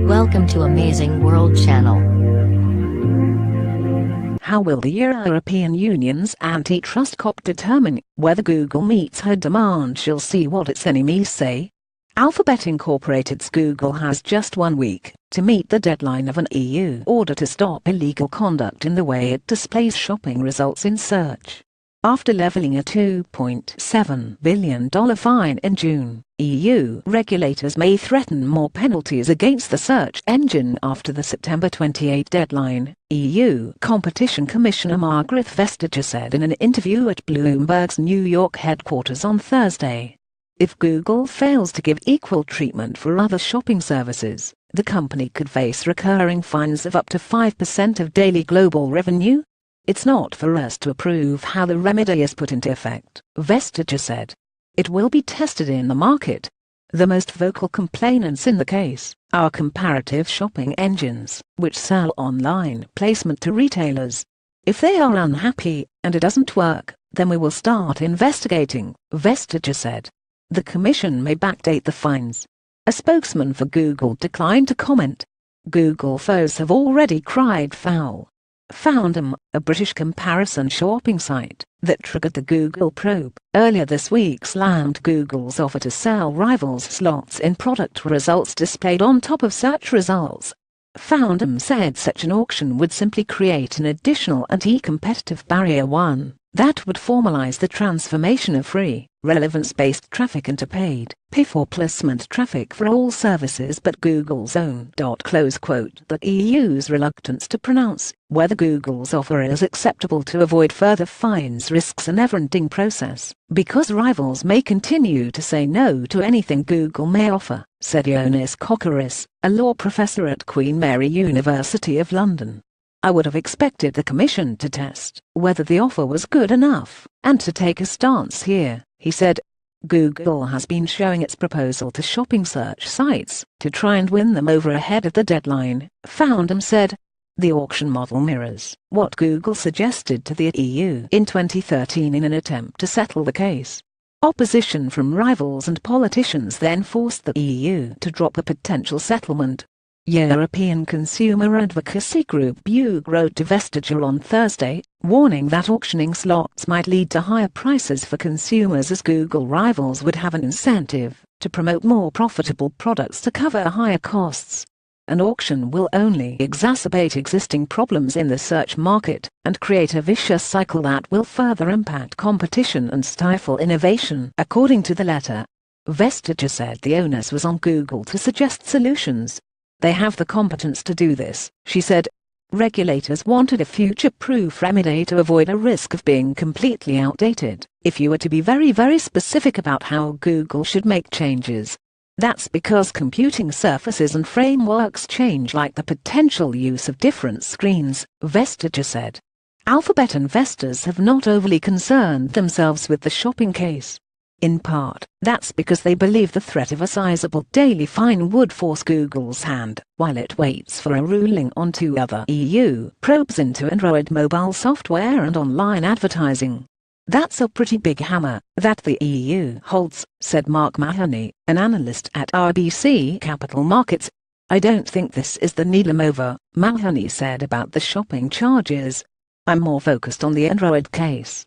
Welcome to Amazing World Channel. How will the European Union's antitrust COP determine whether Google meets her demand? She'll see what its enemies say. Alphabet Incorporated's Google has just 1 week to meet the deadline of an EU order to stop illegal conduct in the way it displays shopping results in search. After leveling a $2.7 billion fine in June, EU regulators may threaten more penalties against the search engine after the September 28 deadline, EU Competition Commissioner Margrethe Vestager said in an interview at Bloomberg's New York headquarters on Thursday. If Google fails to give equal treatment for other shopping services, the company could face recurring fines of up to 5% of daily global revenue. It's not for us to approve how the remedy is put into effect, Vestager said. It will be tested in the market. The most vocal complainants in the case are comparative shopping engines, which sell online placement to retailers. If they are unhappy and it doesn't work, then we will start investigating, Vestager said. The Commission may backdate the fines. A spokesman for Google declined to comment. Google foes have already cried foul. Foundum, a British comparison shopping site that triggered the Google probe, earlier this week slammed Google's offer to sell rivals' slots in product results displayed on top of search results. Foundum said such an auction would simply create an additional anti-competitive barrier, one that would formalize the transformation of free, relevance-based traffic into paid, pay-for-placement traffic for all services but Google's own. The EU's reluctance to pronounce whether Google's offer is acceptable to avoid further fines risks a never-ending process, because rivals may continue to say no to anything Google may offer, said Ioannis Kokoris, a law professor at Queen Mary University of London. I would have expected the Commission to test whether the offer was good enough, and to take a stance here, he said. Google has been showing its proposal to shopping search sites to try and win them over ahead of the deadline, Foundum said. The auction model mirrors what Google suggested to the EU in 2013 in an attempt to settle the case. Opposition from rivals and politicians then forced the EU to drop the potential settlement. European consumer advocacy group BUG wrote to Vestager on Thursday, warning that auctioning slots might lead to higher prices for consumers as Google rivals would have an incentive to promote more profitable products to cover higher costs. An auction will only exacerbate existing problems in the search market and create a vicious cycle that will further impact competition and stifle innovation, according to the letter. Vestager said the onus was on Google to suggest solutions. They have the competence to do this, she said. Regulators wanted a future-proof remedy to avoid a risk of being completely outdated if you were to be very specific about how Google should make changes. That's because computing surfaces and frameworks change, like the potential use of different screens, Vestager said. Alphabet investors have not overly concerned themselves with the shopping case. In part, that's because they believe the threat of a sizable daily fine would force Google's hand while it waits for a ruling on 2 other EU probes into Android mobile software and online advertising. That's a pretty big hammer that the EU holds, said Mark Mahoney, an analyst at RBC Capital Markets. I don't think this is the needle mover, Mahoney said about the shopping charges. I'm more focused on the Android case.